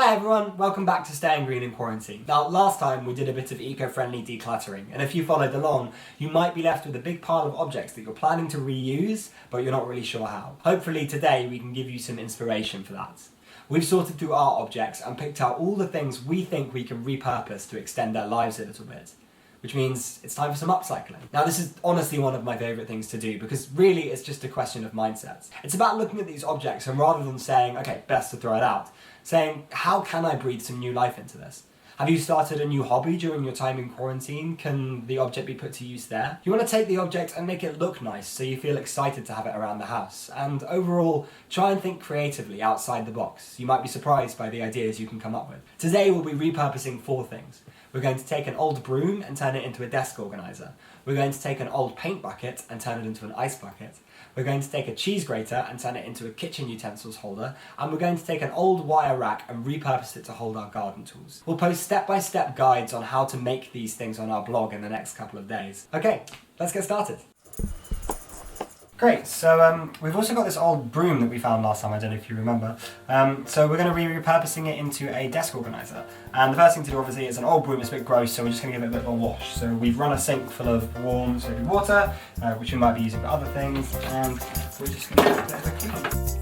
Hi everyone, welcome back to Staying Green in Quarantine. Now last time we did a bit of eco-friendly decluttering, and if you followed along you might be left with a big pile of objects that you're planning to reuse but you're not really sure how. Hopefully today we can give you some inspiration for that. We've sorted through our objects and picked out all the things we think we can repurpose to extend their lives a little bit. Which means it's time for some upcycling. Now this is honestly one of my favourite things to do because really it's just a question of mindsets. It's about looking at these objects and rather than saying, okay, best to throw it out, saying, how can I breathe some new life into this? Have you started a new hobby during your time in quarantine? Can the object be put to use there? You want to take the object and make it look nice so you feel excited to have it around the house. And overall, try and think creatively outside the box. You might be surprised by the ideas you can come up with. Today we'll be repurposing 4 things. We're going to take an old broom and turn it into a desk organiser. We're going to take an old paint bucket and turn it into an ice bucket. We're going to take a cheese grater and turn it into a kitchen utensils holder. And we're going to take an old wire rack and repurpose it to hold our garden tools. We'll post step-by-step guides on how to make these things on our blog in the next couple of days. Okay, let's get started. Great, so we've also got this old broom that we found last time, I don't know if you remember. So we're going to be repurposing it into a desk organiser. And the first thing to do obviously is an old broom, it's a bit gross, so we're just going to give it a bit of a wash. So we've run a sink full of warm soapy water, which we might be using for other things, and we're just going to give it a bit of a clean.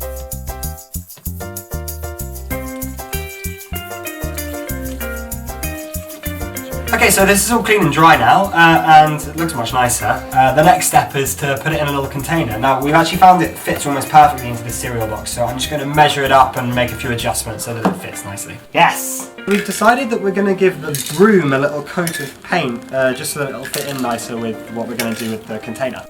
Okay, so this is all clean and dry now, and it looks much nicer. The next step is to put it in a little container. Now, we've actually found it fits almost perfectly into the cereal box, so I'm just going to measure it up and make a few adjustments so that it fits nicely. Yes! We've decided that we're going to give the broom a little coat of paint, just so that it'll fit in nicer with what we're going to do with the container.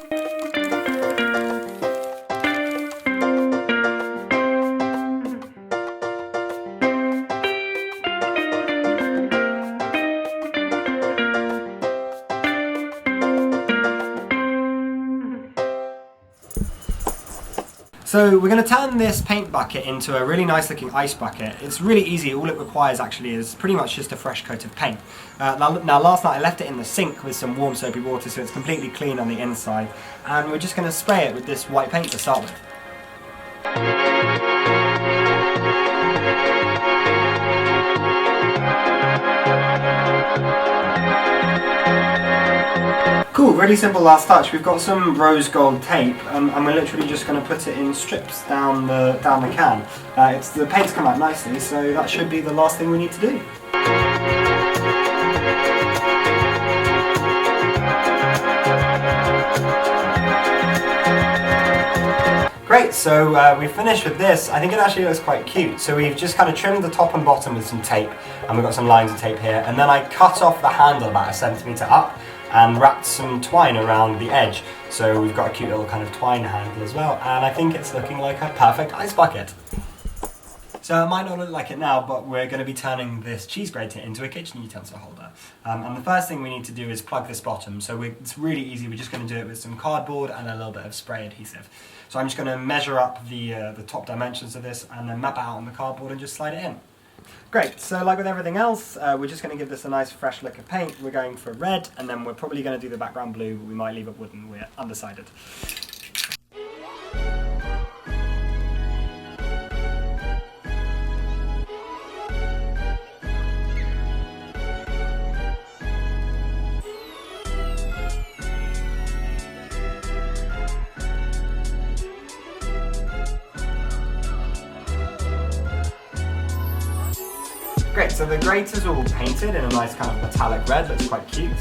So we're going to turn this paint bucket into a really nice looking ice bucket. It's really easy, all it requires actually is pretty much just a fresh coat of paint. Now last night I left it in the sink with some warm soapy water so it's completely clean on the inside, and we're just going to spray it with this white paint to start with. Cool, really simple last touch. We've got some rose gold tape and we're literally just going to put it in strips down the can. The paint's come out nicely, so that should be the last thing we need to do. Great, so we've finished with this. I think it actually looks quite cute. So we've just kind of trimmed the top and bottom with some tape, and we've got some lines of tape here, and then I cut off the handle about 1 centimetre up and wrapped some twine around the edge. So we've got a cute little kind of twine handle as well, and I think it's looking like a perfect ice bucket. So it might not look like it now, but we're going to be turning this cheese grater into a kitchen utensil holder. And the first thing we need to do is plug this bottom. So it's really easy, we're just going to do it with some cardboard and a little bit of spray adhesive. So I'm just going to measure up the top dimensions of this and then map it out on the cardboard and just slide it in. Great, so like with everything else, we're just going to give this a nice fresh lick of paint. We're going for red, and then we're probably going to do the background blue, but we might leave it wooden, we're undecided. Great, so the grater's all painted in a nice kind of metallic red, that's quite cute.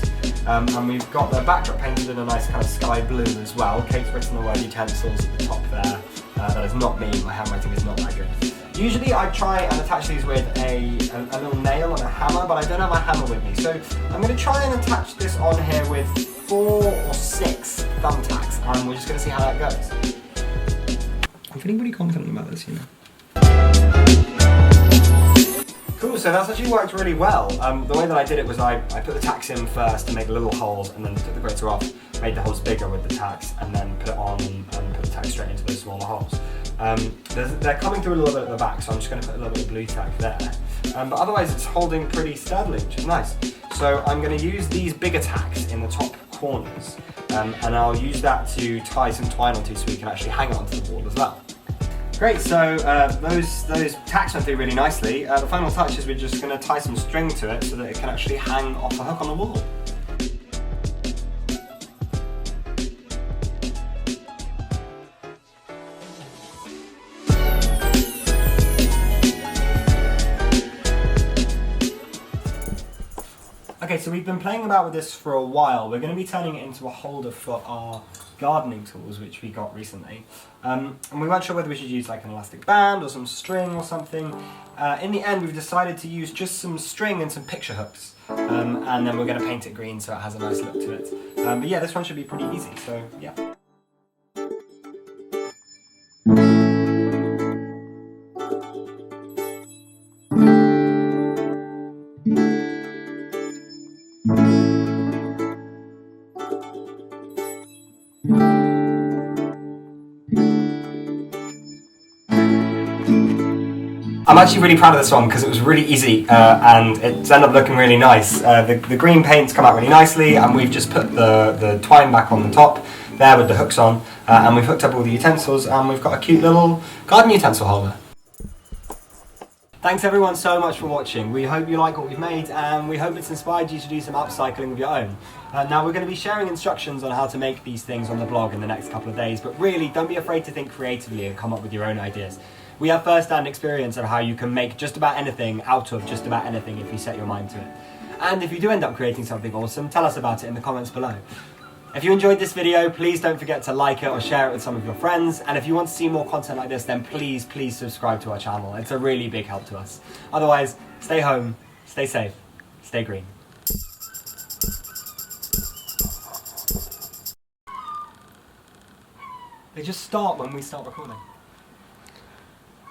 And we've got the backdrop painted in a nice kind of sky blue as well. Kate's written the word utensils at the top there. That is not me, my handwriting is not that good. Usually I try and attach these with a little nail and a hammer, but I don't have a hammer with me. So I'm going to try and attach this on here with 4 or 6 thumbtacks, and we're just going to see how that goes. I'm feeling pretty confident about this, you know. Cool, so that's actually worked really well. The way that I did it was I put the tacks in first to make little holes, and then took the grater off, made the holes bigger with the tacks, and then put it on and put the tacks straight into those smaller holes. They're coming through a little bit at the back, so I'm just going to put a little bit of blue tack there. But otherwise it's holding pretty steadily, which is nice. So I'm going to use these bigger tacks in the top corners, and I'll use that to tie some twine onto so we can actually hang it onto the wall as well. Great, so those tacks went through really nicely. The final touch is we're just going to tie some string to it so that it can actually hang off a hook on the wall. Okay, so we've been playing about with this for a while. We're going to be turning it into a holder for our gardening tools, which we got recently. And we weren't sure whether we should use like an elastic band or some string or something. In the end, we've decided to use just some string and some picture hooks. And then we're going to paint it green so it has a nice look to it. But yeah, this one should be pretty easy, so yeah. I'm actually really proud of this one because it was really easy and it's ended up looking really nice. The green paint's come out really nicely, and we've just put the twine back on the top there with the hooks on, and we've hooked up all the utensils, and we've got a cute little garden utensil holder. Thanks everyone so much for watching. We hope you like what we've made, and we hope it's inspired you to do some upcycling of your own. Now we're going to be sharing instructions on how to make these things on the blog in the next couple of days, but really don't be afraid to think creatively and come up with your own ideas. We have first-hand experience of how you can make just about anything out of just about anything if you set your mind to it. And if you do end up creating something awesome, tell us about it in the comments below. If you enjoyed this video, please don't forget to like it or share it with some of your friends. And if you want to see more content like this, then please subscribe to our channel. It's a really big help to us. Otherwise, stay home, stay safe, stay green. They just start when we start recording.